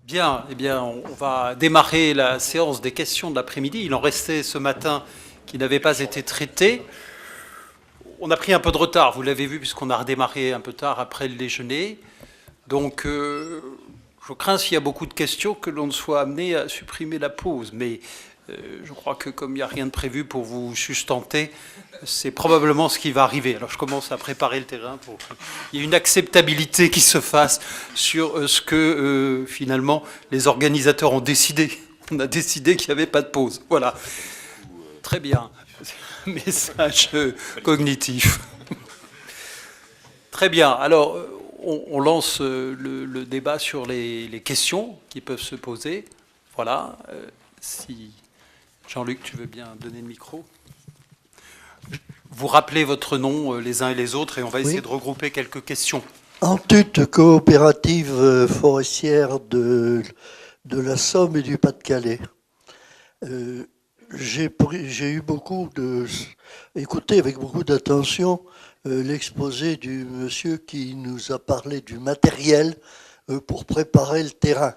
Bien, eh bien, on va démarrer la séance des questions de l'après-midi. Il en restait ce matin qui n'avaient pas été traités. On a pris un peu de retard, vous l'avez vu, puisqu'on a redémarré un peu tard après le déjeuner. Donc, je crains, s'il y a beaucoup de questions, que l'on ne soit amené à supprimer la pause. Mais je crois que comme il n'y a rien de prévu pour vous sustenter, c'est probablement ce qui va arriver. Alors je commence à préparer le terrain pour qu'il y ait une acceptabilité qui se fasse sur ce que finalement les organisateurs ont décidé. On a décidé qu'il n'y avait pas de pause. Voilà. Très bien. Message cognitif. Très bien. Alors, on lance le débat sur les questions qui peuvent se poser. Voilà. Si Jean-Luc, tu veux bien donner le micro. Vous rappelez votre nom les uns et les autres et on va essayer de regrouper quelques questions. Antut, coopérative forestière de la Somme et du Pas-de-Calais. J'ai écouté avec beaucoup d'attention l'exposé du monsieur qui nous a parlé du matériel pour préparer le terrain.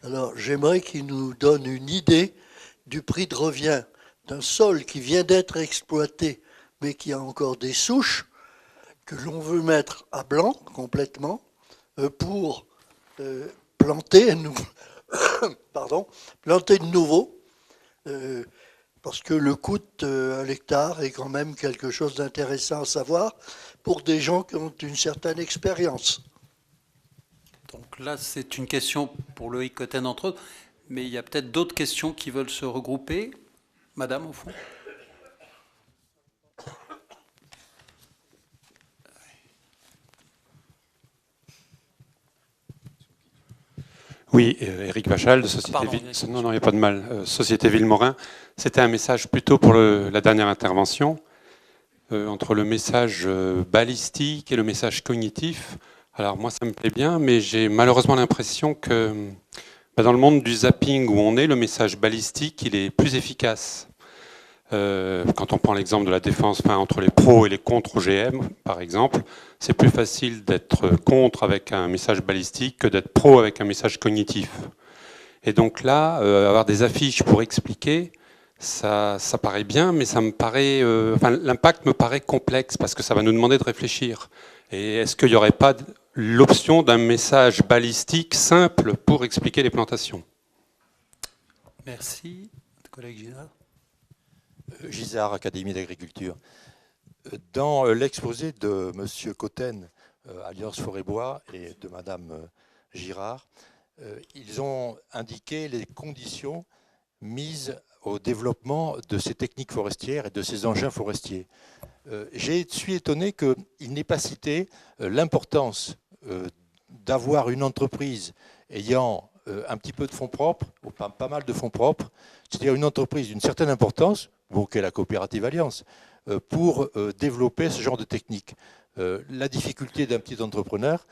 Alors j'aimerais qu'il nous donne une idée du prix de revient d'un sol qui vient d'être exploité mais qui a encore des souches que l'on veut mettre à blanc complètement pour planter de nouveau, parce que le coût à l'hectare est quand même quelque chose d'intéressant à savoir pour des gens qui ont une certaine expérience. Donc là, c'est une question pour Loïc Cotten, entre autres, mais il y a peut-être d'autres questions qui veulent se regrouper. Madame, au fond. Oui, Éric Vachal de Société Ville. Non, il n'y a pas de mal. Société Villemorin. C'était un message plutôt pour la dernière intervention, entre le message balistique et le message cognitif. Alors moi, ça me plaît bien, mais j'ai malheureusement l'impression que dans le monde du zapping où on est, le message balistique, il est plus efficace. Quand on prend l'exemple de la défense entre les pros et les contre OGM, par exemple, c'est plus facile d'être contre avec un message balistique que d'être pro avec un message cognitif. Et donc là, avoir des affiches pour expliquer, ça paraît bien, mais ça me paraît, l'impact me paraît complexe parce que ça va nous demander de réfléchir. Et est-ce qu'il n'y aurait pas l'option d'un message balistique simple pour expliquer les plantations? Merci. Collègue Gisard. Gisard, Académie d'agriculture. Dans l'exposé de M. Cotten, Alliance Forêt-Bois, et de Mme Girard, ils ont indiqué les conditions mises au développement de ces techniques forestières et de ces engins forestiers. Je suis étonné qu'il n'ait pas cité l'importance d'avoir une entreprise ayant un petit peu de fonds propres, ou pas mal de fonds propres, c'est-à-dire une entreprise d'une certaine importance, qu'est la coopérative Alliance, pour développer ce genre de technique. La difficulté d'un petit entrepreneur,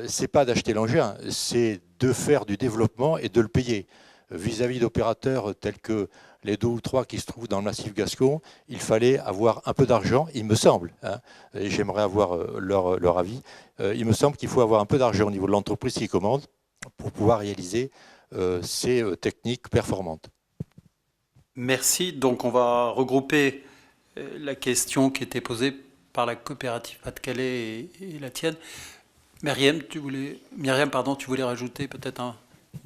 c'est pas d'acheter l'engin, c'est de faire du développement et de le payer. Vis-à-vis d'opérateurs tels que les 2 ou 3 qui se trouvent dans le massif gascon, il fallait avoir un peu d'argent, il me semble, et j'aimerais avoir leur avis, il me semble qu'il faut avoir un peu d'argent au niveau de l'entreprise qui commande pour pouvoir réaliser ces techniques performantes. Merci. Donc on va regrouper la question qui était posée par la coopérative Pas-de-Calais et la tienne. Myriam, tu voulais rajouter peut-être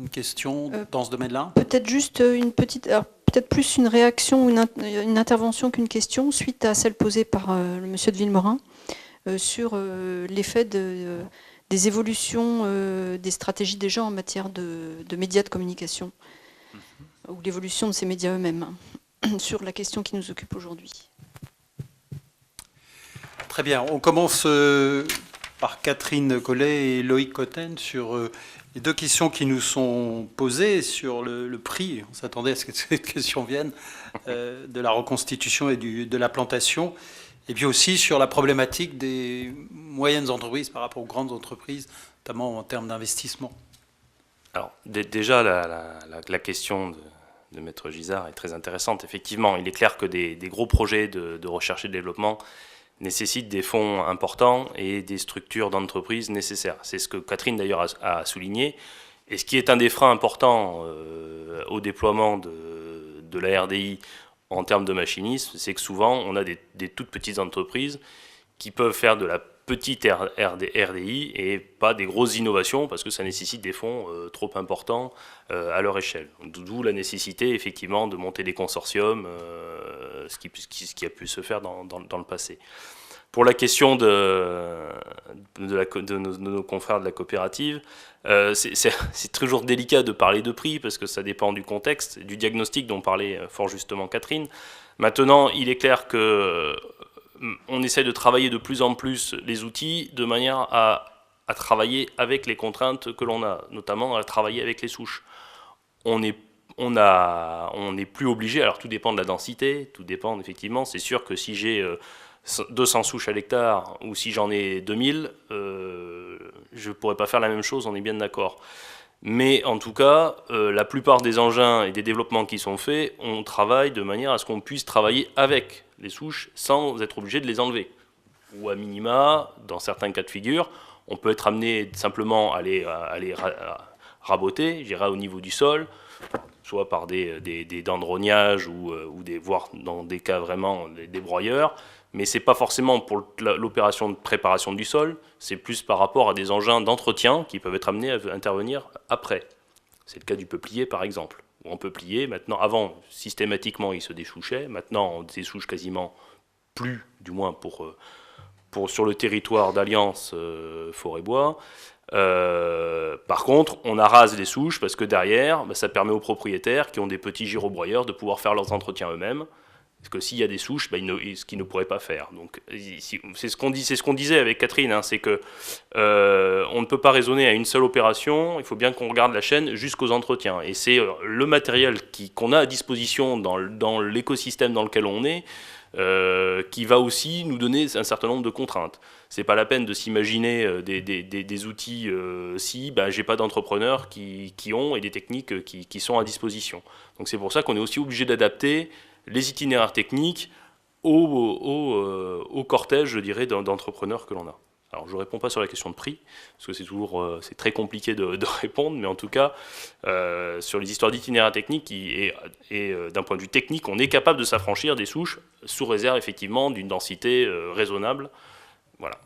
une question dans ce domaine-là? Peut-être juste une petite, peut-être plus une réaction ou une intervention qu'une question suite à celle posée par le monsieur de Villemorin sur l'effet des évolutions des stratégies des gens en matière de médias de communication ou l'évolution de ces médias eux-mêmes sur la question qui nous occupe aujourd'hui. Très bien. On commence par Catherine Collet et Loïc Cotten sur les 2 questions qui nous sont posées sur le prix. On s'attendait à ce que cette question vienne de la reconstitution et de la plantation. Et puis aussi sur la problématique des moyennes entreprises par rapport aux grandes entreprises, notamment en termes d'investissement. Alors déjà, la question de Maître Gisard est très intéressante. Effectivement, il est clair que des gros projets de recherche et de développement nécessitent des fonds importants et des structures d'entreprise nécessaires. C'est ce que Catherine d'ailleurs a souligné. Et ce qui est un des freins importants au déploiement de la RDI en termes de machinisme, c'est que souvent on a des toutes petites entreprises qui peuvent faire de la petite RDI et pas des grosses innovations parce que ça nécessite des fonds trop importants à leur échelle. D'où la nécessité effectivement de monter des consortiums, ce qui a pu se faire dans le passé. Pour la question de nos confrères de la coopérative, c'est toujours délicat de parler de prix parce que ça dépend du contexte, du diagnostic dont parlait fort justement Catherine. Maintenant, il est clair que on essaie de travailler de plus en plus les outils de manière à travailler avec les contraintes que l'on a, notamment à travailler avec les souches. On n'est plus obligé, alors tout dépend de la densité, tout dépend effectivement, c'est sûr que si j'ai 200 souches à l'hectare ou si j'en ai 2000, je ne pourrais pas faire la même chose, on est bien d'accord. Mais en tout cas, la plupart des engins et des développements qui sont faits, on travaille de manière à ce qu'on puisse travailler avec les souches sans être obligé de les enlever. Ou à minima, dans certains cas de figure, on peut être amené simplement à les raboter, je dirais au niveau du sol, soit par des dents de rognage ou voire dans des cas vraiment des broyeurs. Mais ce n'est pas forcément pour l'opération de préparation du sol, c'est plus par rapport à des engins d'entretien qui peuvent être amenés à intervenir après. C'est le cas du peuplier par exemple. Où en peuplier, maintenant, avant, systématiquement, il se dessouchait. Maintenant, on dessouche quasiment plus, du moins sur le territoire d'Alliance Forêt-Bois. Par contre, on arrase les souches parce que derrière, ça permet aux propriétaires qui ont des petits gyrobroyeurs de pouvoir faire leurs entretiens eux-mêmes. Parce que s'il y a des souches, ce qu'ils ne pourraient pas faire. Donc, c'est ce qu'on disait avec Catherine, hein, c'est que on ne peut pas raisonner à une seule opération. Il faut bien qu'on regarde la chaîne jusqu'aux entretiens. Et c'est le matériel qu'on a à disposition dans l'écosystème dans lequel on est qui va aussi nous donner un certain nombre de contraintes. C'est pas la peine de s'imaginer des outils si j'ai pas d'entrepreneurs qui ont et des techniques qui sont à disposition. Donc c'est pour ça qu'on est aussi obligé d'adapter les itinéraires techniques au cortège, je dirais, d'entrepreneurs que l'on a. Alors, je ne réponds pas sur la question de prix, parce que c'est très compliqué de répondre, mais en tout cas, sur les histoires d'itinéraires techniques, et d'un point de vue technique, on est capable de s'affranchir des souches, sous réserve, effectivement, d'une densité raisonnable. Voilà.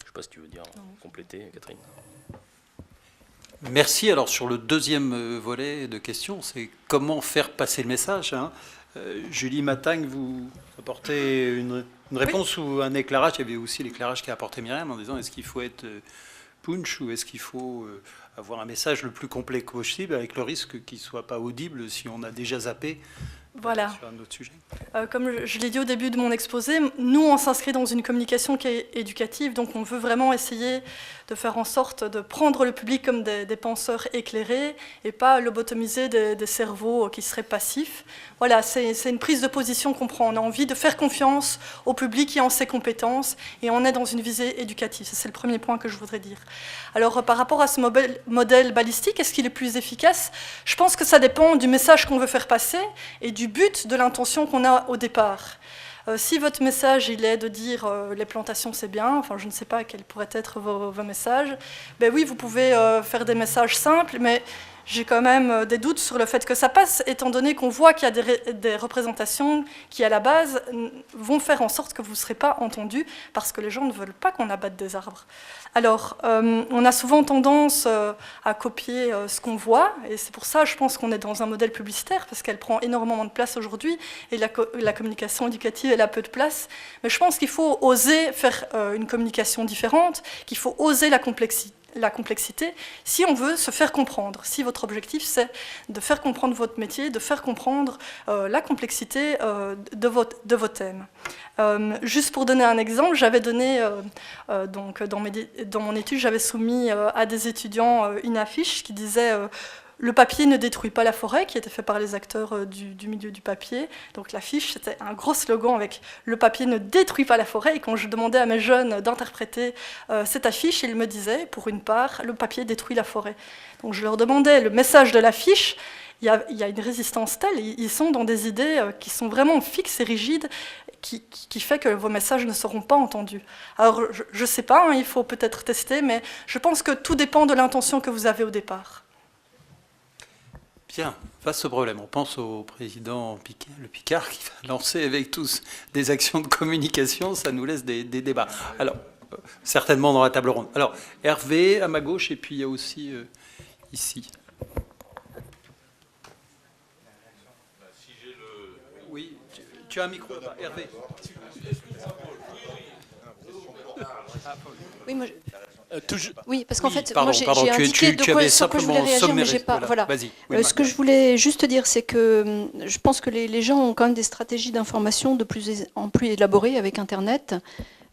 Je ne sais pas si tu veux dire compléter, Catherine. Merci. Alors, sur le deuxième volet de questions, c'est comment faire passer le message, hein. Julie Matagne, vous apportez une réponse ou un éclairage. Il y avait aussi l'éclairage qu'a apporté Myriam en disant est-ce qu'il faut être punch ou est-ce qu'il faut avoir un message le plus complet possible avec le risque qu'il ne soit pas audible si on a déjà zappé voilà. Sur un autre sujet. Comme je l'ai dit au début de mon exposé, nous on s'inscrit dans une communication qui est éducative, donc on veut vraiment essayer de faire en sorte de prendre le public comme des penseurs éclairés et pas lobotomiser des cerveaux qui seraient passifs. Voilà, c'est une prise de position qu'on prend. On a envie de faire confiance au public qui a ses compétences et on est dans une visée éducative. C'est le premier point que je voudrais dire. Alors par rapport à ce modèle balistique, est-ce qu'il est plus efficace? Je pense que ça dépend du message qu'on veut faire passer et du but de l'intention qu'on a au départ. Si votre message il est de dire les plantations c'est bien, enfin je ne sais pas quels pourraient être vos messages, ben oui vous pouvez faire des messages simples, mais j'ai quand même des doutes sur le fait que ça passe, étant donné qu'on voit qu'il y a des représentations qui, à la base, vont faire en sorte que vous ne serez pas entendu parce que les gens ne veulent pas qu'on abatte des arbres. Alors, on a souvent tendance à copier ce qu'on voit, et c'est pour ça, je pense qu'on est dans un modèle publicitaire, parce qu'elle prend énormément de place aujourd'hui, et la communication éducative, elle a peu de place. Mais je pense qu'il faut oser faire une communication différente, qu'il faut oser la complexité, si on veut se faire comprendre, si votre objectif c'est de faire comprendre votre métier, de faire comprendre la complexité de vos thèmes. Juste pour donner un exemple, j'avais donné, donc dans mon étude, j'avais soumis à des étudiants une affiche qui disait le papier ne détruit pas la forêt, qui était fait par les acteurs du milieu du papier. Donc l'affiche, c'était un gros slogan avec « le papier ne détruit pas la forêt ». Et quand je demandais à mes jeunes d'interpréter cette affiche, ils me disaient, pour une part, « le papier détruit la forêt ». Donc je leur demandais le message de l'affiche, il y a une résistance telle, ils sont dans des idées qui sont vraiment fixes et rigides, qui fait que vos messages ne seront pas entendus. Alors, je ne sais pas, hein, il faut peut-être tester, mais je pense que tout dépend de l'intention que vous avez au départ. Bien, vaste problème. On pense au président Picard qui va lancer avec tous des actions de communication, ça nous laisse des débats. Alors, certainement dans la table ronde. Alors, Hervé à ma gauche, et puis il y a aussi ici. Oui, tu as un micro, Hervé. Oui, moi, oui, parce qu'en fait, pardon, moi j'ai indiqué de quoi je voulais réagir, mais j'ai pas. Voilà. Oui, ce que je voulais juste dire, c'est que je pense que les gens ont quand même des stratégies d'information de plus en plus élaborées avec Internet.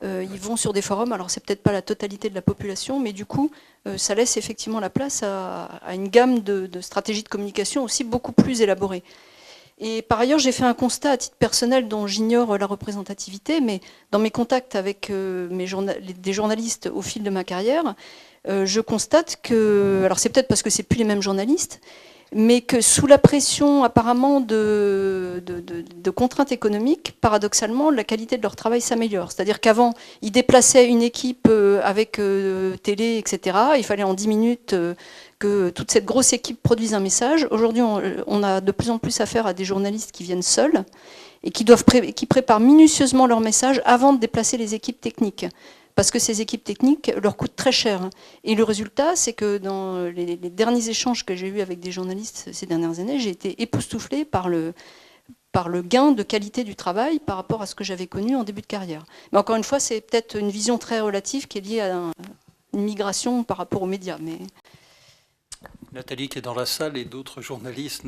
Ils vont sur des forums, alors c'est peut-être pas la totalité de la population, mais du coup, ça laisse effectivement la place à une gamme de stratégies de communication aussi beaucoup plus élaborées. Et par ailleurs, j'ai fait un constat à titre personnel dont j'ignore la représentativité, mais dans mes contacts avec des journalistes au fil de ma carrière, je constate que, alors c'est peut-être parce que c'est plus les mêmes journalistes, mais que sous la pression apparemment de contraintes économiques, paradoxalement, la qualité de leur travail s'améliore. C'est-à-dire qu'avant, ils déplaçaient une équipe avec télé, etc. Il fallait en 10 minutes que toute cette grosse équipe produise un message. Aujourd'hui, on a de plus en plus affaire à des journalistes qui viennent seuls et qui préparent minutieusement leur message avant de déplacer les équipes techniques. Parce que ces équipes techniques leur coûtent très cher. Et le résultat, c'est que dans les derniers échanges que j'ai eus avec des journalistes ces dernières années, j'ai été époustouflée par le gain de qualité du travail par rapport à ce que j'avais connu en début de carrière. Mais encore une fois, c'est peut-être une vision très relative qui est liée à une migration par rapport aux médias. Mais... Nathalie qui est dans la salle et d'autres journalistes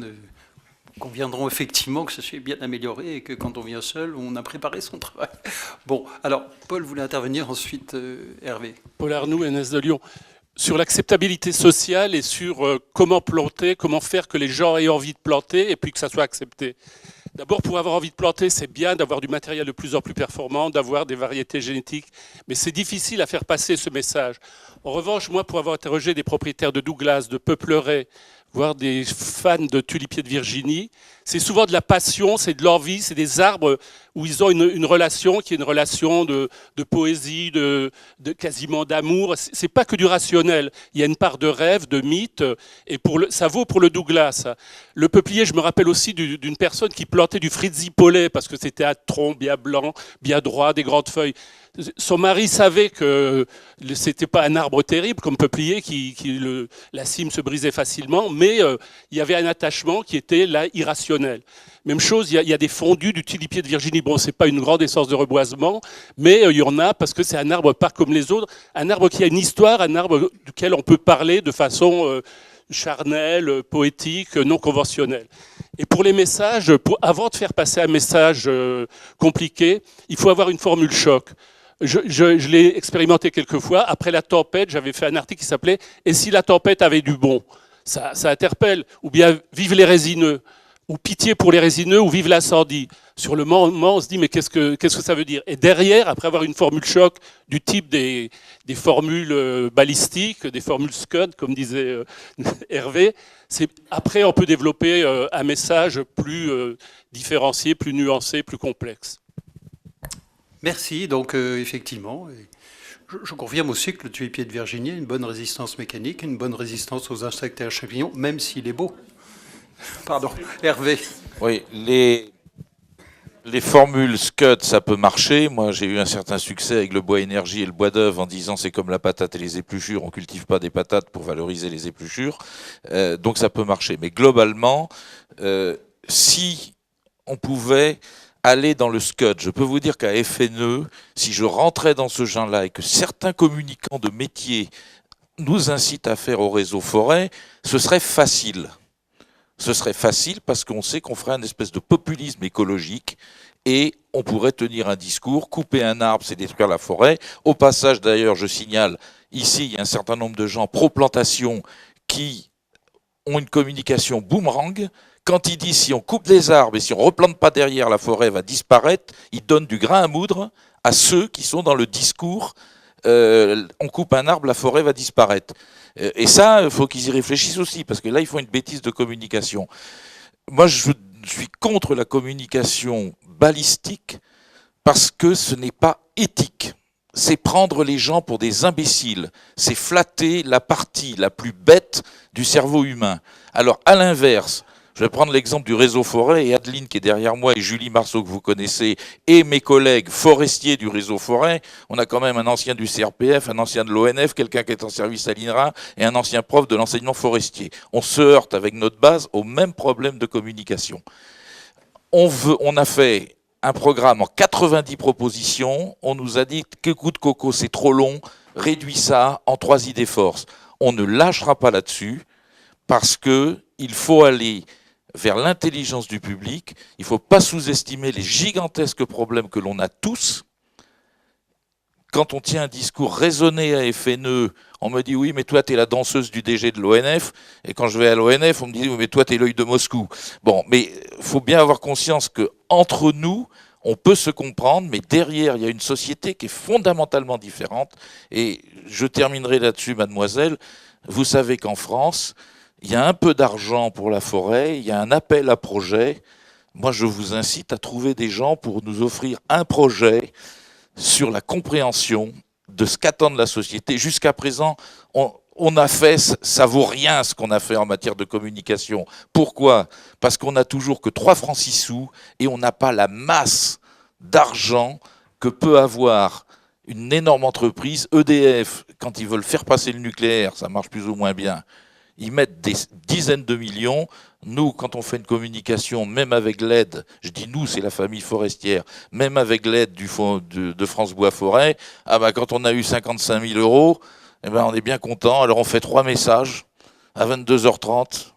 conviendront effectivement que ça s'est bien amélioré et que quand on vient seul, on a préparé son travail. Bon, alors, Paul voulait intervenir, ensuite Hervé. Paul Arnoux, NS de Lyon. Sur l'acceptabilité sociale et sur comment planter, comment faire que les gens aient envie de planter et puis que ça soit accepté. D'abord, pour avoir envie de planter, c'est bien d'avoir du matériel de plus en plus performant, d'avoir des variétés génétiques, mais c'est difficile à faire passer ce message. En revanche, moi, pour avoir interrogé des propriétaires de Douglas, de Peuplerets, voire des fans de tulipiers de Virginie, c'est souvent de la passion, c'est de l'envie, c'est des arbres où ils ont une relation qui est une relation de poésie, de quasiment d'amour. C'est pas que du rationnel. Il y a une part de rêve, de mythe, et ça vaut pour le Douglas. Le peuplier, je me rappelle aussi d'une personne qui plantait du fritzi-pollet parce que c'était un tronc bien blanc, bien droit, des grandes feuilles. Son mari savait que c'était pas un arbre terrible comme peuplier, la cime se brisait facilement, mais il y avait un attachement qui était là irrationnel. Même chose, il y a des fondus du tulipier de Virginie. Bon, c'est pas une grande essence de reboisement, mais il y en a parce que c'est un arbre pas comme les autres, un arbre qui a une histoire, un arbre duquel on peut parler de façon charnelle, poétique, non conventionnelle. Et pour les messages, avant de faire passer un message compliqué, il faut avoir une formule choc. Je l'ai expérimenté quelques fois. Après la tempête, j'avais fait un article qui s'appelait « Et si la tempête avait du bon ?» Ça interpelle. Ou bien « Vive les résineux » ou « Pitié pour les résineux » ou « Vive l'incendie ». Sur le moment, on se dit « Mais qu'est-ce que ça veut dire ?» Et derrière, après avoir une formule choc du type des formules balistiques, des formules Scud, comme disait Hervé, après on peut développer un message plus différencié, plus nuancé, plus complexe. Merci. Donc, effectivement, je confirme aussi que le tulipier de Virginie a une bonne résistance mécanique, une bonne résistance aux insectes et aux champignons, même s'il est beau. Pardon, Hervé. Oui, les formules Scud, ça peut marcher. Moi, j'ai eu un certain succès avec le bois énergie et le bois d'œuvre en disant c'est comme la patate et les épluchures, on cultive pas des patates pour valoriser les épluchures. Donc, ça peut marcher. Mais globalement, si on pouvait aller dans le Scud. Je peux vous dire qu'à FNE, si je rentrais dans ce genre-là et que certains communicants de métier nous incitent à faire au réseau forêt, ce serait facile. Ce serait facile parce qu'on sait qu'on ferait une espèce de populisme écologique et on pourrait tenir un discours, couper un arbre, c'est détruire la forêt. Au passage, d'ailleurs, je signale, ici, il y a un certain nombre de gens pro-plantation qui ont une communication boomerang. Quand il dit si on coupe des arbres et si on ne replante pas derrière, la forêt va disparaître, il donne du grain à moudre à ceux qui sont dans le discours on coupe un arbre, la forêt va disparaître. Et ça, il faut qu'ils y réfléchissent aussi, parce que là, ils font une bêtise de communication. Moi, je suis contre la communication balistique parce que ce n'est pas éthique. C'est prendre les gens pour des imbéciles. C'est flatter la partie la plus bête du cerveau humain. Alors, à l'inverse, je vais prendre l'exemple du réseau forêt, et Adeline qui est derrière moi, et Julie Marceau que vous connaissez, et mes collègues forestiers du réseau forêt. On a quand même un ancien du CRPF, un ancien de l'ONF, quelqu'un qui est en service à l'INRA, et un ancien prof de l'enseignement forestier. On se heurte avec notre base au même problème de communication. On a fait un programme en 90 propositions, on nous a dit que coup de coco c'est trop long, réduis ça en 3 idées forces. On ne lâchera pas là-dessus, parce que il faut aller vers l'intelligence du public, il ne faut pas sous-estimer les gigantesques problèmes que l'on a tous. Quand on tient un discours raisonné à FNE, on me dit oui, mais toi, tu es la danseuse du DG de l'ONF, et quand je vais à l'ONF, on me dit oui, mais toi, tu es l'œil de Moscou. Bon, mais il faut bien avoir conscience qu'entre nous, on peut se comprendre, mais derrière, il y a une société qui est fondamentalement différente. Et je terminerai là-dessus, mademoiselle. Vous savez qu'en France, il y a un peu d'argent pour la forêt, il y a un appel à projet. Moi, je vous incite à trouver des gens pour nous offrir un projet sur la compréhension de ce qu'attend la société. Jusqu'à présent, on a fait, ça vaut rien ce qu'on a fait en matière de communication. Pourquoi ? Parce qu'on n'a toujours que 3 francs 6 sous et on n'a pas la masse d'argent que peut avoir une énorme entreprise. EDF, quand ils veulent faire passer le nucléaire, ça marche plus ou moins bien. Ils mettent des dizaines de millions. Nous, quand on fait une communication, même avec l'aide, je dis nous, c'est la famille forestière, même avec l'aide du fonds de France Bois Forêt, quand on a eu 55 000 €, on est bien content. Alors on fait 3 messages à 22h30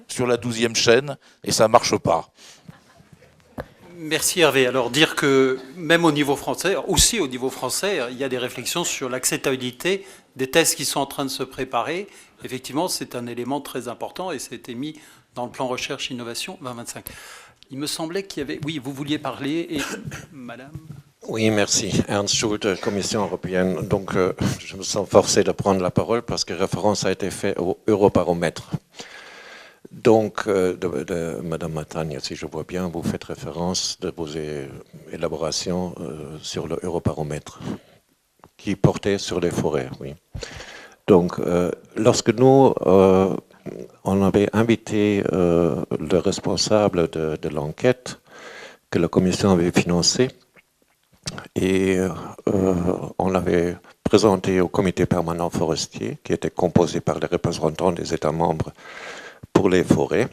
sur la 12e chaîne et ça marche pas. Merci Hervé. Alors dire que même au niveau français, aussi au niveau français, il y a des réflexions sur l'acceptabilité des tests qui sont en train de se préparer. Effectivement, c'est un élément très important et c'était mis dans le plan recherche-innovation 2025. Il me semblait qu'il y avait... Oui, vous vouliez parler et... Madame. Oui, merci. Ernst Schulte, Commission européenne. Donc, je me sens forcé de prendre la parole parce que référence a été faite au Eurobaromètre. Donc, Madame Matagne, si je vois bien, vous faites référence de vos élaborations sur le Eurobaromètre qui portait sur les forêts, oui. Donc, lorsque nous, on avait invité le responsable de l'enquête que la Commission avait financée et on l'avait présenté au comité permanent forestier qui était composé par les représentants des États membres pour les forêts,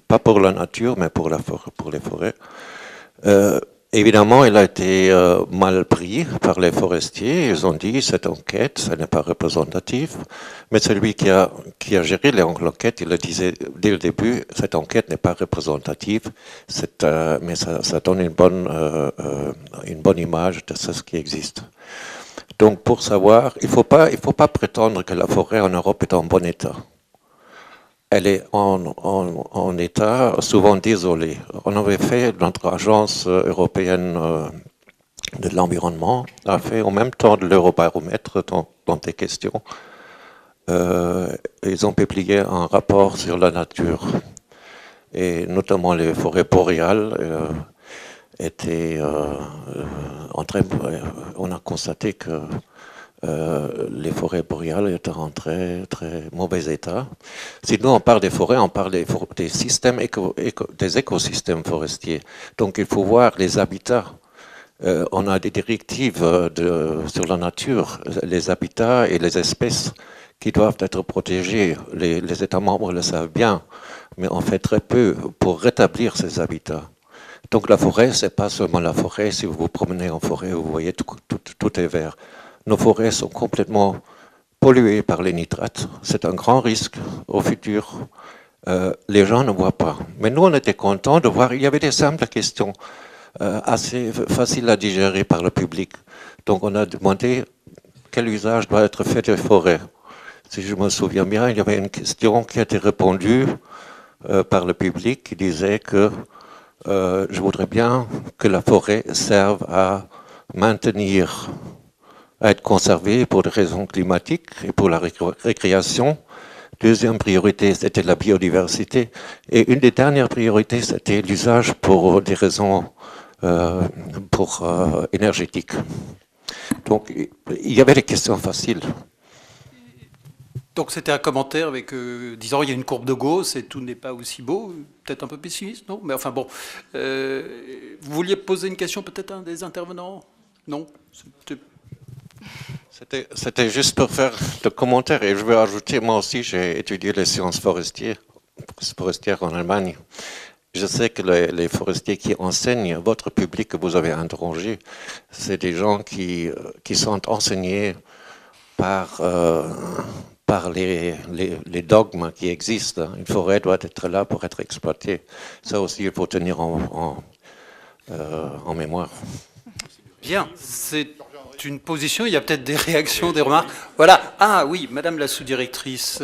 pas pour la nature, mais pour les forêts. Évidemment, il a été mal pris par les forestiers. Ils ont dit cette enquête, ça n'est pas représentatif. Mais celui qui a géré l'enquête, il le disait dès le début, cette enquête n'est pas représentative, mais ça donne une bonne image de ce qui existe. Donc, pour savoir, il faut pas prétendre que la forêt en Europe est en bon état. Elle est en état souvent désolé. On avait fait, notre agence européenne de l'environnement a fait en même temps de l'Eurobaromètre dans tes questions. Ils ont publié un rapport sur la nature et notamment les forêts boréales étaient on a constaté que les forêts boréales étaient en très, très mauvais état. Sinon, on parle des forêts, on parle des systèmes des écosystèmes forestiers. Donc, il faut voir les habitats. On a des directives sur la nature, les habitats et les espèces qui doivent être protégés. Les États membres le savent bien, mais on fait très peu pour rétablir ces habitats. Donc, la forêt, c'est pas seulement la forêt. Si vous vous promenez en forêt, vous voyez tout est vert. Nos forêts sont complètement polluées par les nitrates. C'est un grand risque au futur. Les gens ne voient pas. Mais nous, on était contents de voir, il y avait des simples questions assez faciles à digérer par le public. Donc on a demandé quel usage doit être fait des forêts. Si je me souviens bien, il y avait une question qui a été répondue par le public qui disait que je voudrais bien que la forêt serve à maintenir à être conservés pour des raisons climatiques et pour la récréation. Deuxième priorité, c'était la biodiversité. Et une des dernières priorités, c'était l'usage pour des raisons énergétiques. Donc, il y avait des questions faciles. Donc c'était un commentaire avec disant il y a une courbe de Gauss et tout n'est pas aussi beau, peut-être un peu pessimiste, non? Mais enfin bon, vous vouliez poser une question peut-être à un des intervenants? Non? C'était juste pour faire le commentaire et je veux ajouter, moi aussi j'ai étudié les sciences forestières en Allemagne. Je sais que les forestiers qui enseignent, votre public que vous avez interrogé, c'est des gens qui sont enseignés par les dogmes qui existent. Une forêt doit être là pour être exploitée. Ça aussi, il faut tenir en mémoire. Bien, c'est une position, il y a peut-être des réactions, des remarques. Voilà, ah oui, Madame la sous-directrice.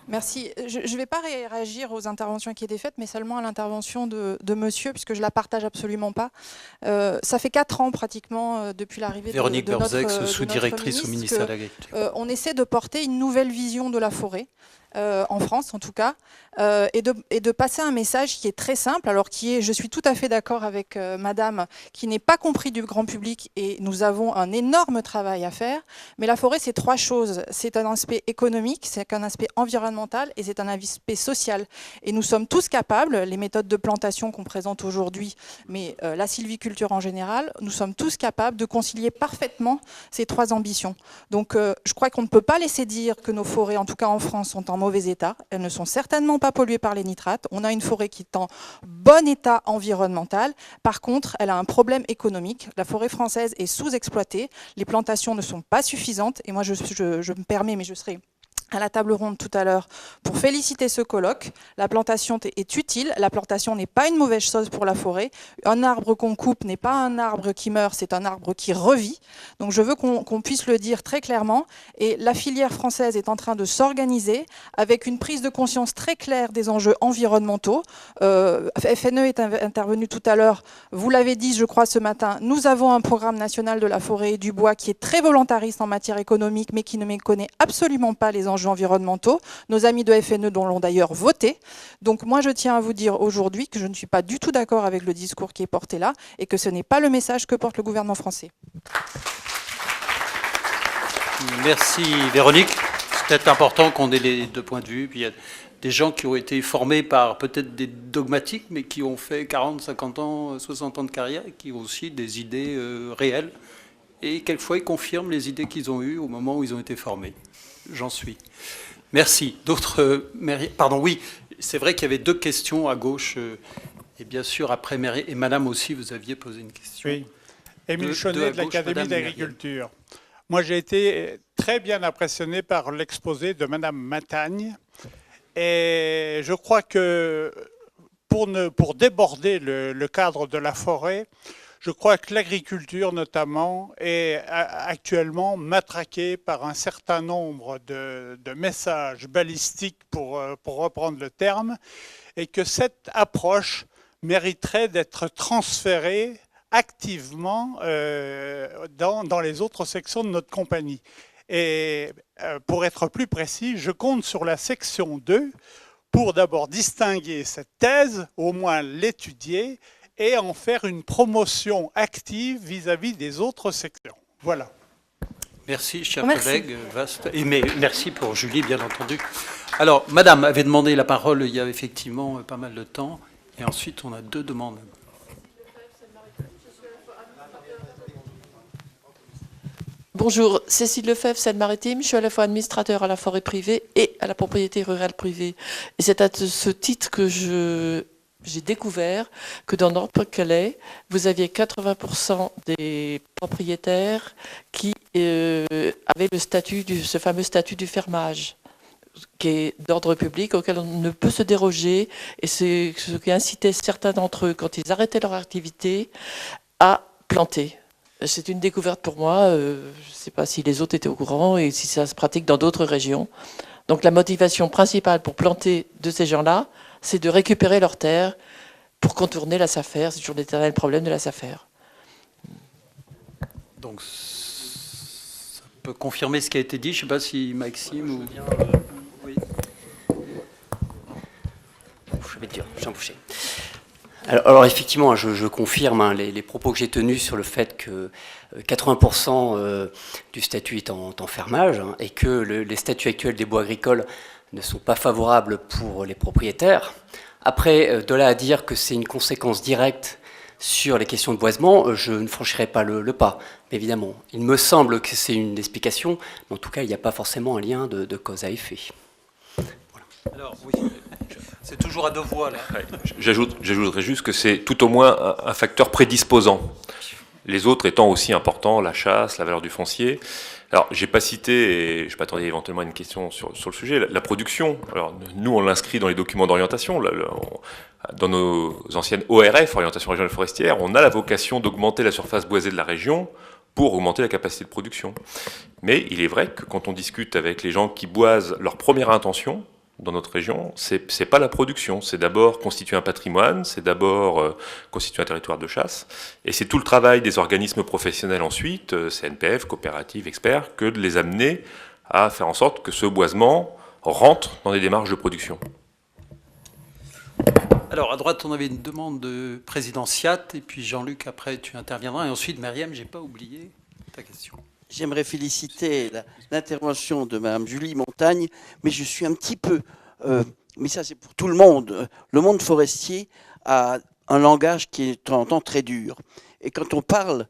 Merci. Je ne vais pas réagir aux interventions qui étaient faites, mais seulement à l'intervention de monsieur, puisque je ne la partage absolument pas. Ça fait 4 ans pratiquement depuis l'arrivée de notre Beurzex, sous-directrice au ministère de l'Agriculture. On essaie de porter une nouvelle vision de la forêt. En France en tout cas, et de passer un message qui est très simple, alors je suis tout à fait d'accord avec madame, qui n'est pas compris du grand public, et nous avons un énorme travail à faire, mais la forêt c'est 3 choses, c'est un aspect économique, c'est un aspect environnemental et c'est un aspect social, et nous sommes tous capables, les méthodes de plantation qu'on présente aujourd'hui, mais la sylviculture en général, nous sommes tous capables de concilier parfaitement ces 3 ambitions. Donc je crois qu'on ne peut pas laisser dire que nos forêts, en tout cas en France, sont en mauvais état. Elles ne sont certainement pas polluées par les nitrates. On a une forêt qui est en bon état environnemental. Par contre, elle a un problème économique. La forêt française est sous-exploitée. Les plantations ne sont pas suffisantes. Et moi, je me permets, mais je serai à la table ronde tout à l'heure pour féliciter ce colloque. La plantation est utile, la plantation n'est pas une mauvaise chose pour la forêt. Un arbre qu'on coupe n'est pas un arbre qui meurt, c'est un arbre qui revit. Donc je veux qu'on puisse le dire très clairement. Et la filière française est en train de s'organiser avec une prise de conscience très claire des enjeux environnementaux. FNE est intervenu tout à l'heure, vous l'avez dit je crois ce matin, nous avons un programme national de la forêt et du bois qui est très volontariste en matière économique mais qui ne méconnaît absolument pas les enjeux environnementaux. Nos amis de FNE l'ont d'ailleurs voté. Donc moi je tiens à vous dire aujourd'hui que je ne suis pas du tout d'accord avec le discours qui est porté là et que ce n'est pas le message que porte le gouvernement français. Merci Véronique. C'est peut-être important qu'on ait les 2 points de vue. Puis il y a des gens qui ont été formés par peut-être des dogmatiques, mais qui ont fait 40, 50 ans, 60 ans de carrière et qui ont aussi des idées réelles. Et quelquefois, ils confirment les idées qu'ils ont eues au moment où ils ont été formés. J'en suis. Merci. D'autres... Pardon, oui, c'est vrai qu'il y avait 2 questions à gauche. Et bien sûr, après Mary et Madame aussi, vous aviez posé une question. Oui. Émile Chaudet de l'Académie d'agriculture. Moi, j'ai été très bien impressionné par l'exposé de Madame Matagne. Et je crois que pour déborder le cadre de la forêt, je crois que l'agriculture, notamment, est actuellement matraquée par un certain nombre de messages balistiques, pour reprendre le terme, et que cette approche mériterait d'être transférée activement dans les autres sections de notre compagnie. Et pour être plus précis, je compte sur la section 2 pour d'abord distinguer cette thèse, au moins l'étudier, et en faire une promotion active vis-à-vis des autres sections. Voilà. Merci, chers collègues. Mais merci pour Julie, bien entendu. Alors, Madame avait demandé la parole il y a effectivement pas mal de temps. Et ensuite, on a 2 demandes. Bonjour, Cécile Lefebvre, Seine-Maritime. Je suis à la fois administrateur à la forêt privée et à la propriété rurale privée. Et c'est à ce titre que j'ai découvert que dans Nord-Pas-de-Calais, vous aviez 80% des propriétaires qui avaient le statut ce fameux statut du fermage, qui est d'ordre public, auquel on ne peut se déroger, et c'est ce qui incitait certains d'entre eux, quand ils arrêtaient leur activité, à planter. C'est une découverte pour moi, je ne sais pas si les autres étaient au courant et si ça se pratique dans d'autres régions. Donc la motivation principale pour planter de ces gens-là, c'est de récupérer leurs terres pour contourner la SAFER. C'est toujours l'éternel problème de la SAFER. Donc peux confirmer ce qui a été dit. Je ne sais pas si Maxime ou... Oui. Je vais te dire, Jean Boucher. Alors effectivement, je confirme les propos que j'ai tenus sur le fait que 80% du statut est en fermage et que les statuts actuels des bois agricoles ne sont pas favorables pour les propriétaires. Après, de là à dire que c'est une conséquence directe sur les questions de boisement, je ne franchirai pas le pas. Mais évidemment, il me semble que c'est une explication, mais en tout cas, il n'y a pas forcément un lien de cause à effet. Voilà. Alors, oui, c'est toujours à deux voix, là. Ouais, j'ajouterais juste que c'est tout au moins un facteur prédisposant. Les autres étant aussi importants, la chasse, la valeur du foncier. Alors, j'ai pas cité, et je m'attendais éventuellement à une question sur le sujet, la production. Alors, nous, on l'inscrit dans les documents d'orientation, dans nos anciennes ORF, orientation régionale forestière, on a la vocation d'augmenter la surface boisée de la région pour augmenter la capacité de production. Mais il est vrai que quand on discute avec les gens qui boisent, leur première intention dans notre région, c'est pas la production, c'est d'abord constituer un patrimoine, c'est d'abord constituer un territoire de chasse, et c'est tout le travail des organismes professionnels ensuite, CNPF, coopératives, experts, que de les amener à faire en sorte que ce boisement rentre dans des démarches de production. Alors, à droite, on avait une demande de président SIAT, et puis Jean-Luc, après, tu interviendras, et ensuite, Myriam, j'ai pas oublié ta question. J'aimerais féliciter l'intervention de Mme Julie Montagne, mais je suis un petit peu, mais ça c'est pour tout le monde forestier a un langage qui est de temps en temps très dur. Et quand on parle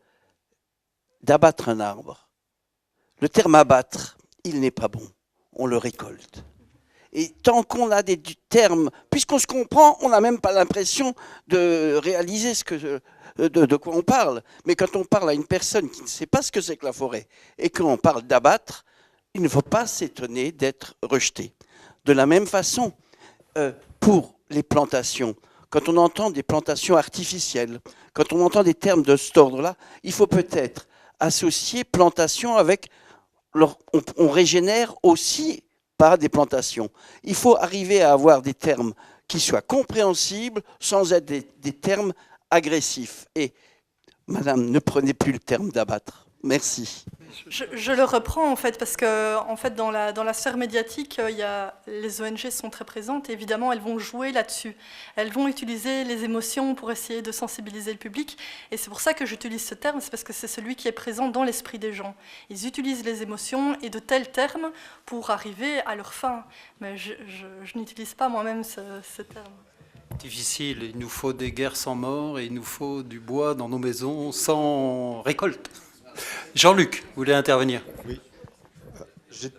d'abattre un arbre, le terme abattre, il n'est pas bon, on le récolte. Et tant qu'on a des termes, puisqu'on se comprend, on n'a même pas l'impression de réaliser de quoi on parle. Mais quand on parle à une personne qui ne sait pas ce que c'est que la forêt et qu'on parle d'abattre, il ne faut pas s'étonner d'être rejeté. De la même façon, pour les plantations, quand on entend des plantations artificielles, quand on entend des termes de cet ordre-là, il faut peut-être associer plantation avec... On régénère aussi par des plantations. Il faut arriver à avoir des termes qui soient compréhensibles sans être des termes agressif. Et, madame, ne prenez plus le terme d'abattre. Merci. Je le reprends, en fait, parce que en fait, dans la sphère médiatique, les ONG sont très présentes et évidemment, elles vont jouer là-dessus. Elles vont utiliser les émotions pour essayer de sensibiliser le public. Et c'est pour ça que j'utilise ce terme, c'est parce que c'est celui qui est présent dans l'esprit des gens. Ils utilisent les émotions et de tels termes pour arriver à leur fin. Mais je n'utilise pas moi-même ce terme. Difficile, il nous faut des guerres sans mort et il nous faut du bois dans nos maisons sans récolte. Jean-Luc, vous voulez intervenir? Oui.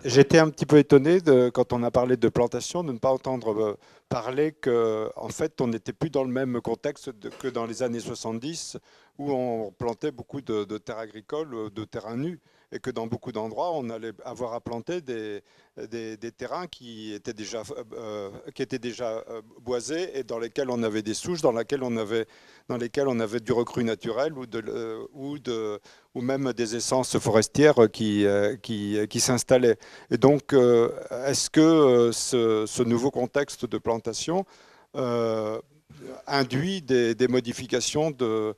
J'étais un petit peu étonné, quand on a parlé de plantation, de ne pas entendre parler qu'en fait, on n'était plus dans le même contexte que dans les années 70, où on plantait beaucoup de terres agricoles, de terrains nus, et que dans beaucoup d'endroits, on allait avoir à planter des terrains qui étaient déjà boisés et dans lesquels on avait des souches, dans lesquels on avait du recru naturel ou même des essences forestières qui s'installaient. Et donc, est-ce que ce nouveau contexte de plantation induit des modifications de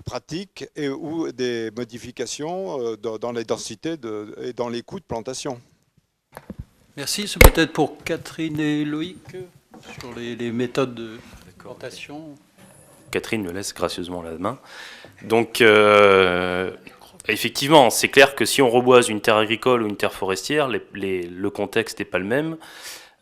pratiques ou des modifications dans les densités et dans les coûts de plantation? Merci. C'est peut-être pour Catherine et Loïc sur les méthodes de plantation. Catherine me laisse gracieusement la main. Donc, effectivement, c'est clair que si on reboise une terre agricole ou une terre forestière, le contexte n'est pas le même.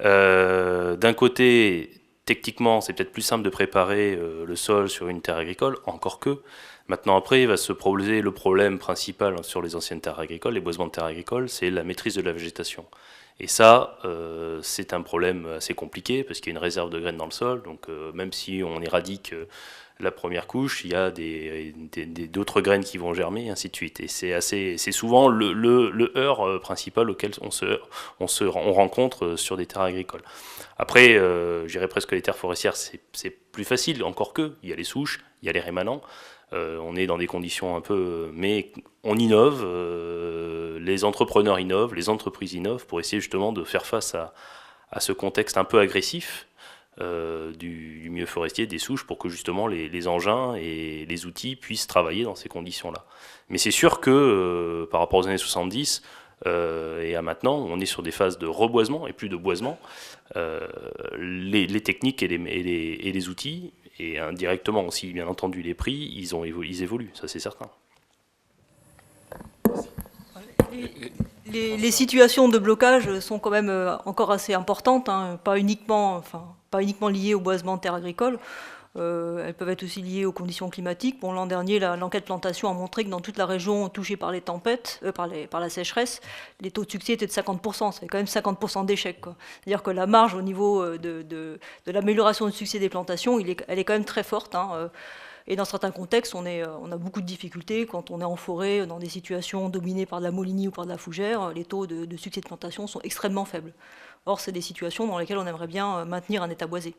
D'un côté, techniquement, c'est peut-être plus simple de préparer le sol sur une terre agricole, encore que. Maintenant, après, il va se poser le problème principal sur les anciennes terres agricoles, les boisements de terres agricoles, c'est la maîtrise de la végétation. Et ça, c'est un problème assez compliqué, parce qu'il y a une réserve de graines dans le sol, donc même si on éradique la première couche, il y a d'autres graines qui vont germer, et ainsi de suite. Et c'est souvent le heurt principal auquel on rencontre sur des terres agricoles. Après, je dirais presque que les terres forestières, c'est plus facile, encore que, il y a les souches, il y a les rémanents, on est dans des conditions un peu... Mais on innove, les entrepreneurs innovent, les entreprises innovent pour essayer justement de faire face à ce contexte un peu agressif. du milieu forestier, des souches, pour que justement les engins et les outils puissent travailler dans ces conditions-là. Mais c'est sûr que par rapport aux années 70 et à maintenant, on est sur des phases de reboisement et plus de boisement. Les techniques et les outils, et indirectement aussi bien entendu les prix, ils évoluent, ça c'est certain. Les situations de blocage sont quand même encore assez importantes, hein, pas uniquement liées au boisement de terres agricoles. Elles peuvent être aussi liées aux conditions climatiques. Bon, l'an dernier, l'enquête plantation a montré que dans toute la région touchée par les tempêtes, par la sécheresse, les taux de succès étaient de 50%. C'est quand même 50% d'échecs. C'est-à-dire que la marge au niveau de l'amélioration du succès des plantations, elle est quand même très forte. Hein. Et dans certains contextes, on a beaucoup de difficultés. Quand on est en forêt, dans des situations dominées par de la molinie ou par de la fougère, les taux de succès de plantation sont extrêmement faibles. Or, c'est des situations dans lesquelles on aimerait bien maintenir un état boisé.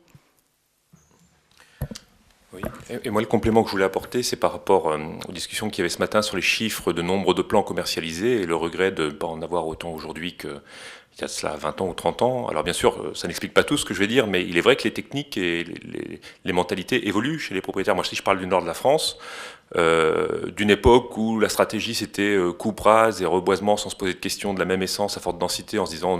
Oui. Et moi, le complément que je voulais apporter, c'est par rapport aux discussions qu'il y avait ce matin sur les chiffres de nombre de plants commercialisés et le regret de ne pas en avoir autant aujourd'hui qu'il y a de cela 20 ans ou 30 ans. Alors bien sûr, ça n'explique pas tout ce que je vais dire, mais il est vrai que les techniques et les mentalités évoluent chez les propriétaires. Moi, si je parle du nord de la France, d'une époque où la stratégie c'était coupe rase et reboisement sans se poser de questions, de la même essence à forte densité, en se disant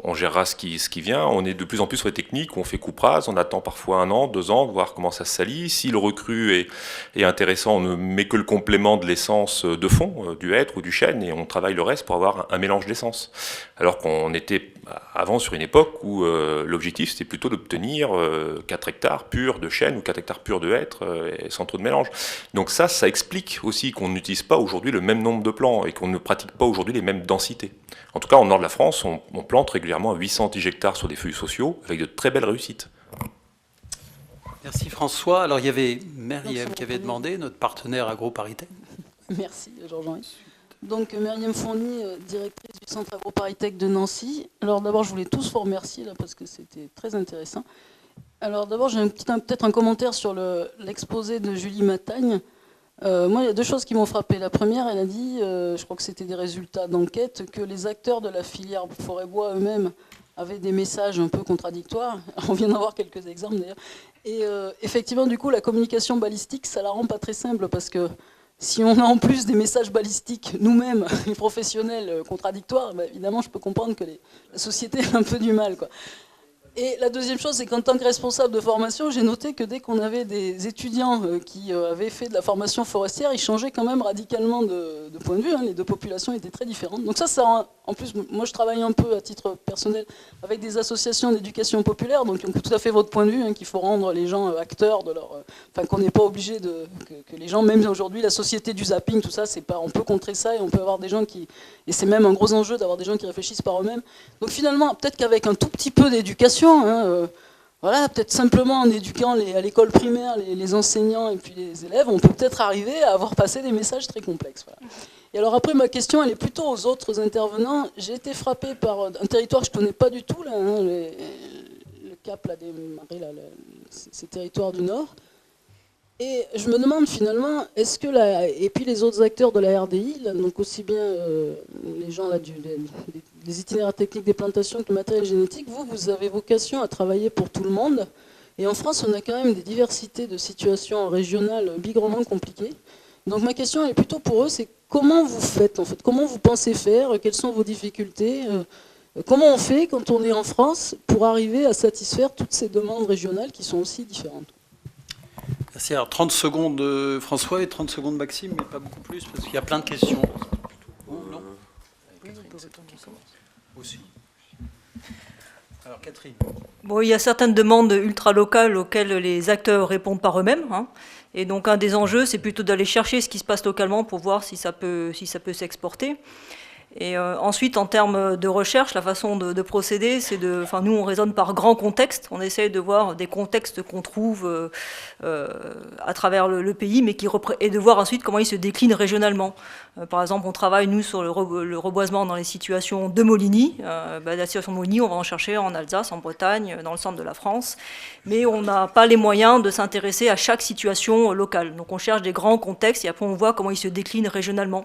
on gérera ce qui vient. On est de plus en plus sur les techniques où on fait coupe rase, on attend parfois 1 an, 2 ans, voir comment ça se salit. Si le recru est intéressant, on ne met que le complément de l'essence de fond, du hêtre ou du chêne, et on travaille le reste pour avoir un mélange d'essence. Alors qu'on était avant sur une époque où l'objectif c'était plutôt d'obtenir 4 hectares purs de chêne ou 4 hectares purs de hêtre sans trop de mélange. Donc ça explique aussi qu'on n'utilise pas aujourd'hui le même nombre de plants et qu'on ne pratique pas aujourd'hui les mêmes densités. En tout cas, au nord de la France, on plante régulièrement à 810 hectares sur des feuilles sociaux avec de très belles réussites. Merci François. Alors il y avait Myriam qui avait demandé, notre partenaire AgroParisTech. Merci Georges-Henri. Donc Myriam Fourny, directrice du Centre AgroParisTech de Nancy. Alors d'abord, je voulais tous vous remercier là, parce que c'était très intéressant. Alors d'abord, j'ai peut-être un commentaire sur l'exposé de Julie Matagne. Moi, il y a 2 choses qui m'ont frappé. La première, elle a dit, je crois que c'était des résultats d'enquête, que les acteurs de la filière forêt-bois eux-mêmes avaient des messages un peu contradictoires. On vient d'en voir quelques exemples d'ailleurs. Et effectivement, du coup, la communication balistique, ça la rend pas très simple parce que si on a en plus des messages balistiques, nous-mêmes, les professionnels, contradictoires, bah, évidemment, je peux comprendre que la société a un peu du mal, quoi. Et la deuxième chose, c'est qu'en tant que responsable de formation, j'ai noté que dès qu'on avait des étudiants qui avaient fait de la formation forestière, ils changeaient quand même radicalement de point de vue. Hein. Les 2 populations étaient très différentes. Donc ça rend, en plus, moi je travaille un peu à titre personnel avec des associations d'éducation populaire, donc on peut tout à fait votre point de vue, hein, qu'il faut rendre les gens acteurs de leur... Enfin, qu'on n'est pas obligé que les gens, même aujourd'hui, la société du zapping, tout ça, on peut contrer ça et on peut avoir des gens qui... Et c'est même un gros enjeu d'avoir des gens qui réfléchissent par eux-mêmes. Donc finalement, peut-être qu'avec un tout petit peu d'éducation, voilà, peut-être simplement en éduquant à l'école primaire les enseignants et puis les élèves, on peut peut-être arriver à avoir passé des messages très complexes. Voilà. Et alors après, ma question, elle est plutôt aux autres intervenants. J'ai été frappée par un territoire que je ne connais pas du tout, là, hein, le Cap là, des Marais, là, ces territoires du Nord. Et je me demande finalement, est-ce que et puis les autres acteurs de la RDI, là, donc aussi bien les gens là, des itinéraires techniques des plantations que le matériel génétique, vous avez vocation à travailler pour tout le monde. Et en France, on a quand même des diversités de situations régionales bigrement compliquées. Donc ma question elle est plutôt pour eux, c'est comment vous faites en fait, comment vous pensez faire, quelles sont vos difficultés, comment on fait quand on est en France pour arriver à satisfaire toutes ces demandes régionales qui sont aussi différentes. Merci. Alors 30 secondes François et 30 secondes Maxime, mais pas beaucoup plus, parce qu'il y a plein de questions. Non ? Aussi. Alors Catherine. Bon, il y a certaines demandes ultra-locales auxquelles les acteurs répondent par eux-mêmes. Hein. Et donc un des enjeux, c'est plutôt d'aller chercher ce qui se passe localement pour voir si ça peut s'exporter. Et ensuite, en termes de recherche, la façon de procéder, c'est nous, on raisonne par grands contextes. On essaye de voir des contextes qu'on trouve à travers le pays, mais et de voir ensuite comment ils se déclinent régionalement. Par exemple, on travaille, nous, sur le reboisement dans les situations de Molini. La situation de Molini, on va en chercher en Alsace, en Bretagne, dans le centre de la France. Mais on n'a pas les moyens de s'intéresser à chaque situation locale. Donc on cherche des grands contextes et après on voit comment ils se déclinent régionalement.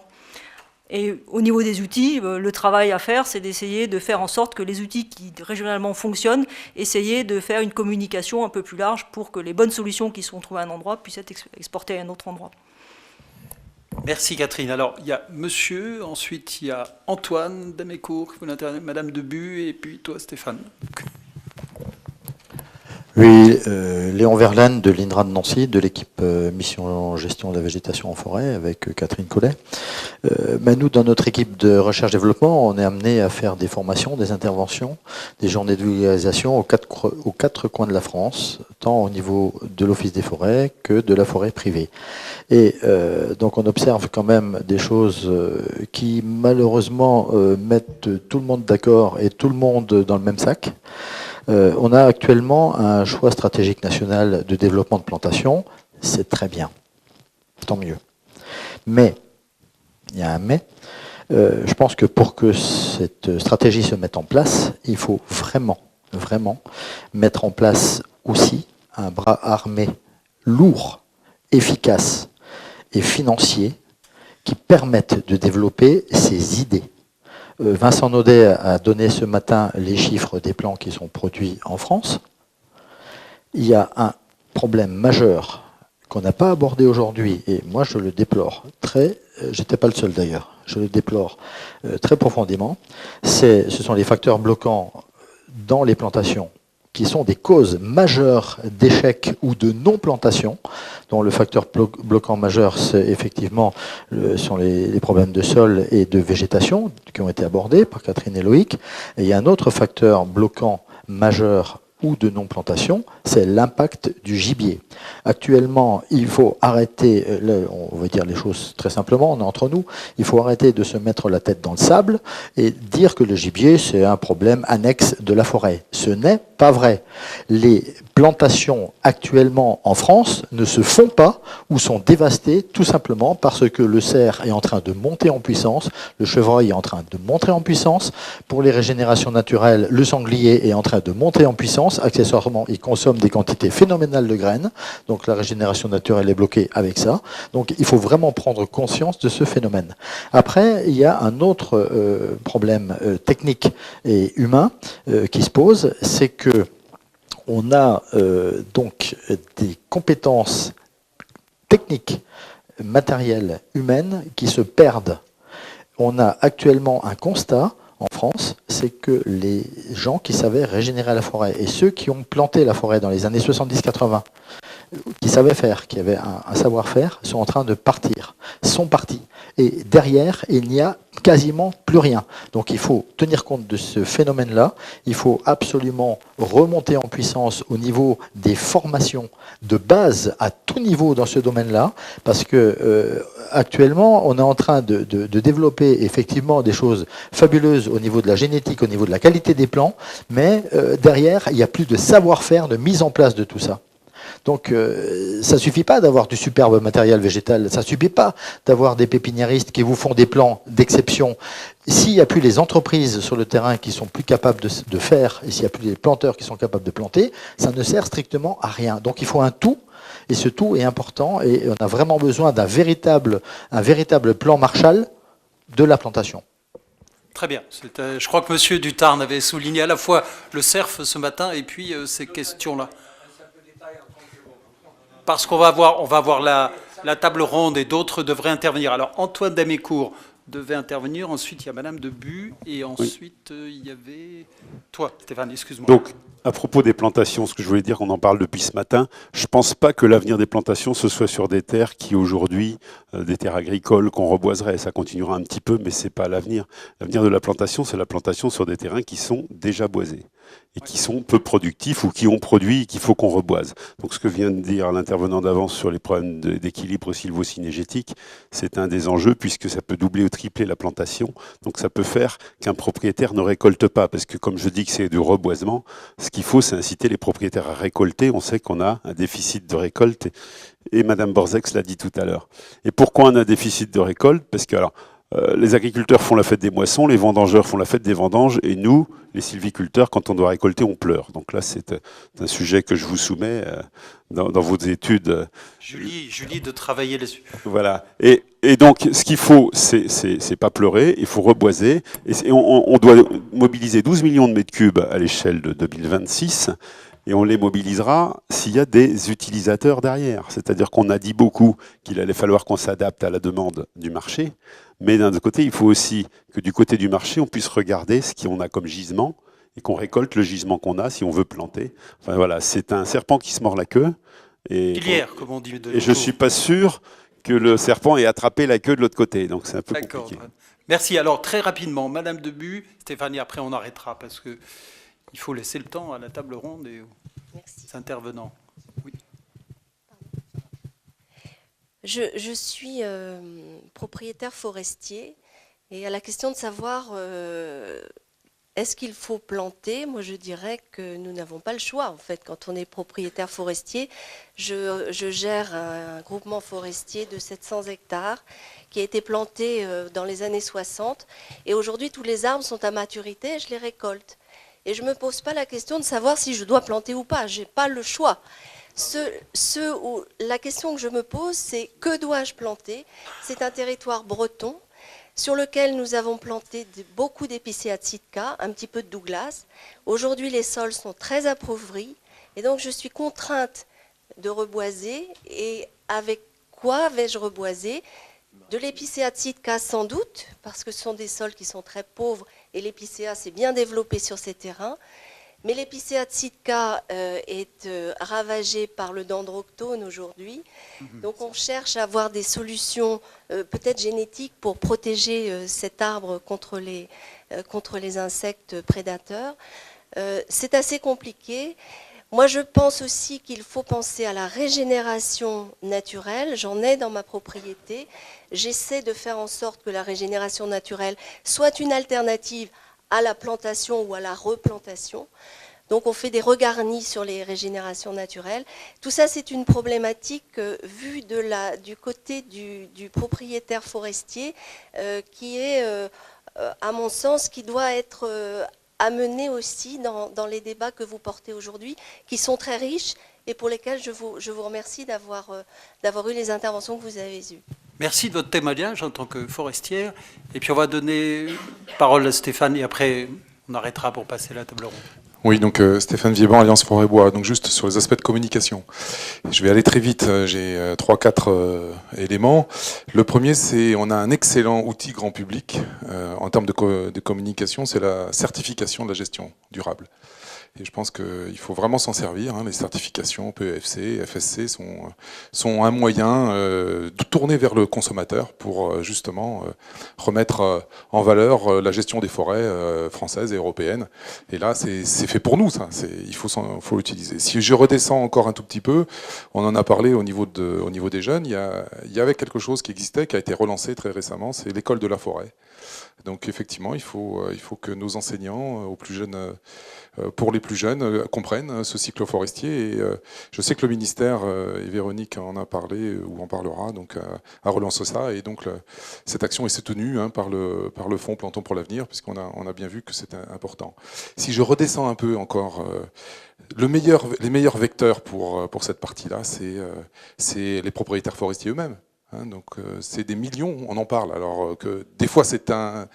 Et au niveau des outils, le travail à faire, c'est d'essayer de faire en sorte que les outils qui régionalement fonctionnent, essayer de faire une communication un peu plus large pour que les bonnes solutions qui sont trouvées à un endroit puissent être exportées à un autre endroit. Merci Catherine. Alors, il y a monsieur, ensuite il y a Antoine Damécourt, Madame Debu, et puis toi Stéphane. Oui, Léon Verlaine de l'INRA de Nancy, de l'équipe mission gestion de la végétation en forêt avec Catherine Collet. Nous, dans notre équipe de recherche-développement, on est amené à faire des formations, des interventions, des journées de vulgarisation aux quatre coins de la France, tant au niveau de l'Office des forêts que de la forêt privée. Et donc on observe quand même des choses qui malheureusement mettent tout le monde d'accord et tout le monde dans le même sac. On a actuellement un choix stratégique national de développement de plantation, c'est très bien, tant mieux. Mais, il y a un mais, je pense que pour que cette stratégie se mette en place, il faut vraiment mettre en place aussi un bras armé lourd, efficace et financier qui permette de développer ces idées. Vincent Naudet a donné ce matin les chiffres des plants qui sont produits en France. Il y a un problème majeur qu'on n'a pas abordé aujourd'hui, et moi je le déplore j'étais pas le seul d'ailleurs, je le déplore très profondément. Ce sont les facteurs bloquants dans les plantations qui sont des causes majeures d'échec ou de non-plantation, dont le facteur bloquant majeur, c'est effectivement sont les problèmes de sol et de végétation qui ont été abordés par Catherine et Loïc. Et il y a un autre facteur bloquant majeur ou de non-plantation, c'est l'impact du gibier. Actuellement, il faut arrêter, on va dire les choses très simplement, on est entre nous, il faut arrêter de se mettre la tête dans le sable et dire que le gibier, c'est un problème annexe de la forêt. Ce n'est pas vrai. Les plantations actuellement en France ne se font pas ou sont dévastées tout simplement parce que le cerf est en train de monter en puissance, le chevreuil est en train de monter en puissance, pour les régénérations naturelles, le sanglier est en train de monter en puissance, accessoirement il consomme des quantités phénoménales de graines, donc la régénération naturelle est bloquée avec ça, donc il faut vraiment prendre conscience de ce phénomène. Après, il y a un autre problème technique et humain qui se pose, c'est que on a donc des compétences techniques, matérielles, humaines qui se perdent. On a actuellement un constat en France, c'est que les gens qui savaient régénérer la forêt et ceux qui ont planté la forêt dans les années 70-80, qui savaient faire, qui avaient un savoir-faire, sont en train de partir, sont partis. Et derrière, il n'y a quasiment plus rien. Donc il faut tenir compte de ce phénomène-là. Il faut absolument remonter en puissance au niveau des formations de base à tout niveau dans ce domaine-là, parce que actuellement, on est en train de développer effectivement des choses fabuleuses au niveau de la génétique, au niveau de la qualité des plants, mais derrière, il n'y a plus de savoir-faire, de mise en place de tout ça. Donc ça ne suffit pas d'avoir du superbe matériel végétal, ça ne suffit pas d'avoir des pépiniéristes qui vous font des plans d'exception. S'il n'y a plus les entreprises sur le terrain qui sont plus capables de faire, et s'il n'y a plus les planteurs qui sont capables de planter, ça ne sert strictement à rien. Donc il faut un tout, et ce tout est important, et on a vraiment besoin d'un véritable plan Marshall de la plantation. Très bien. Je crois que M. Dutarn avait souligné à la fois le CERF ce matin et puis ces questions-là. Parce qu'on va avoir la table ronde et d'autres devraient intervenir. Alors Antoine Damécourt devait intervenir, ensuite il y a Madame Debu et ensuite il y avait toi, Stéphane, excuse-moi. Donc, à propos des plantations, ce que je voulais dire, on en parle depuis ce matin, je ne pense pas que l'avenir des plantations, ce soit sur des terres qui aujourd'hui, des terres agricoles qu'on reboiserait. Ça continuera un petit peu, mais ce n'est pas l'avenir. L'avenir de la plantation, c'est la plantation sur des terrains qui sont déjà boisés et qui sont peu productifs ou qui ont produit et qu'il faut qu'on reboise. Donc ce que vient de dire l'intervenant d'avance sur les problèmes d'équilibre sylvo-cynégétique, c'est un des enjeux puisque ça peut doubler ou tripler la plantation. Donc ça peut faire qu'un propriétaire ne récolte pas parce que comme je dis que c'est du reboisement, ce qu'il faut c'est inciter les propriétaires à récolter. On sait qu'on a un déficit de récolte et Madame Borzex l'a dit tout à l'heure. Et pourquoi on a un déficit de récolte? Parce que alors, Les agriculteurs font la fête des moissons, les vendangeurs font la fête des vendanges, et nous, les sylviculteurs, quand on doit récolter, on pleure. Donc là, c'est un sujet que je vous soumets dans vos études. Julie, de travailler là-dessus. Voilà. Et donc, ce qu'il faut, c'est pas pleurer, il faut reboiser. Et on doit mobiliser 12 millions de mètres cubes à l'échelle de 2026. Et on les mobilisera s'il y a des utilisateurs derrière. C'est-à-dire qu'on a dit beaucoup qu'il allait falloir qu'on s'adapte à la demande du marché. Mais d'un autre côté, il faut aussi que du côté du marché, on puisse regarder ce qu'on a comme gisement et qu'on récolte le gisement qu'on a si on veut planter. Enfin voilà, c'est un serpent qui se mord la queue. Filière, comme on dit. Et je ne suis pas sûr que le serpent ait attrapé la queue de l'autre côté. Donc c'est un peu compliqué. Merci. Alors très rapidement, Madame Debu, Stéphanie, après on arrêtera parce que il faut laisser le temps à la table ronde et aux intervenants. Oui. Je suis propriétaire forestier et à la question de savoir est-ce qu'il faut planter, moi je dirais que nous n'avons pas le choix en fait. Quand on est propriétaire forestier, je gère un groupement forestier de 700 hectares qui a été planté dans les années 60 et aujourd'hui tous les arbres sont à maturité et je les récolte. Et je ne me pose pas la question de savoir si je dois planter ou pas, je n'ai pas le choix. La question que je me pose, c'est que dois-je planter? C'est un territoire breton sur lequel nous avons planté beaucoup d'épicéas de Sitka, un petit peu de Douglas. Aujourd'hui, les sols sont très appauvris et donc je suis contrainte de reboiser. Et avec quoi vais-je reboiser? De l'épicéa de Sitka sans doute, parce que ce sont des sols qui sont très pauvres et l'épicéa s'est bien développé sur ces terrains. Mais l'épicéa de Sitka est ravagé par le dendroctone aujourd'hui. Donc on cherche à avoir des solutions peut-être génétiques pour protéger cet arbre contre les insectes prédateurs. C'est assez compliqué. Moi, je pense aussi qu'il faut penser à la régénération naturelle. J'en ai dans ma propriété. J'essaie de faire en sorte que la régénération naturelle soit une alternative à la plantation ou à la replantation. Donc on fait des regarnis sur les régénérations naturelles. Tout ça, c'est une problématique vue du côté du propriétaire forestier qui est, à mon sens, qui doit être amené aussi dans les débats que vous portez aujourd'hui, qui sont très riches et pour lesquels je vous remercie d'avoir eu les interventions que vous avez eues. Merci de votre témoignage en tant que forestière. Et puis on va donner parole à Stéphane et après on arrêtera pour passer la table ronde. Oui, donc Stéphane Viéban, Alliance Forêt-Bois. Donc juste sur les aspects de communication. Je vais aller très vite, j'ai 3-4 éléments. Le premier, c'est on a un excellent outil grand public en termes de communication, c'est la certification de la gestion durable. Et je pense qu'il faut vraiment s'en servir. Les certifications PEFC, FSC sont un moyen de tourner vers le consommateur pour justement remettre en valeur la gestion des forêts françaises et européennes. Et là, c'est fait pour nous, ça. Il faut l'utiliser. Si je redescends encore un tout petit peu, on en a parlé au niveau des jeunes, il y avait quelque chose qui existait, qui a été relancé très récemment, c'est l'école de la forêt. Donc effectivement, il faut que nos enseignants, pour les plus jeunes, comprennent ce cycle forestier. Et je sais que le ministère, et Véronique en a parlé ou en parlera, donc a relancé ça. Et donc cette action est soutenue par le Fonds Plantons pour l'avenir, puisqu'on a bien vu que c'était important. Si je redescends un peu encore, les meilleurs vecteurs pour cette partie-là, c'est les propriétaires forestiers eux-mêmes. Donc c'est des millions, on en parle. Alors que des fois c'est un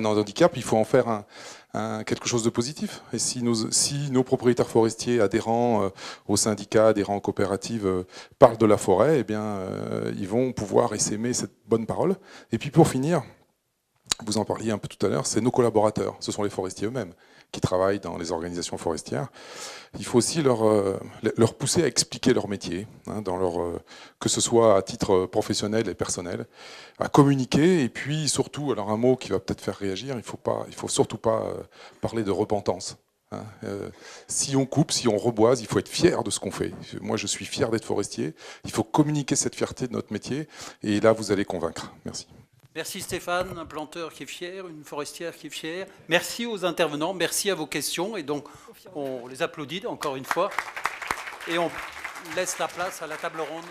handicap, il faut en faire quelque chose de positif. Et si nos propriétaires forestiers adhérents aux syndicats, adhérents aux coopératives parlent de la forêt, eh bien ils vont pouvoir essaimer cette bonne parole. Et puis pour finir, vous en parliez un peu tout à l'heure, c'est nos collaborateurs, ce sont les forestiers eux-mêmes qui travaillent dans les organisations forestières. Il faut aussi leur pousser à expliquer leur métier, que ce soit à titre professionnel et personnel, à communiquer, et puis surtout, alors un mot qui va peut-être faire réagir, il faut surtout pas parler de repentance. Si on coupe, si on reboise, il faut être fier de ce qu'on fait. Moi, je suis fier d'être forestier. Il faut communiquer cette fierté de notre métier, et là, vous allez convaincre. Merci. Merci Stéphane, un planteur qui est fier, une forestière qui est fière. Merci aux intervenants, merci à vos questions. Et donc, on les applaudit encore une fois. Et on laisse la place à la table ronde.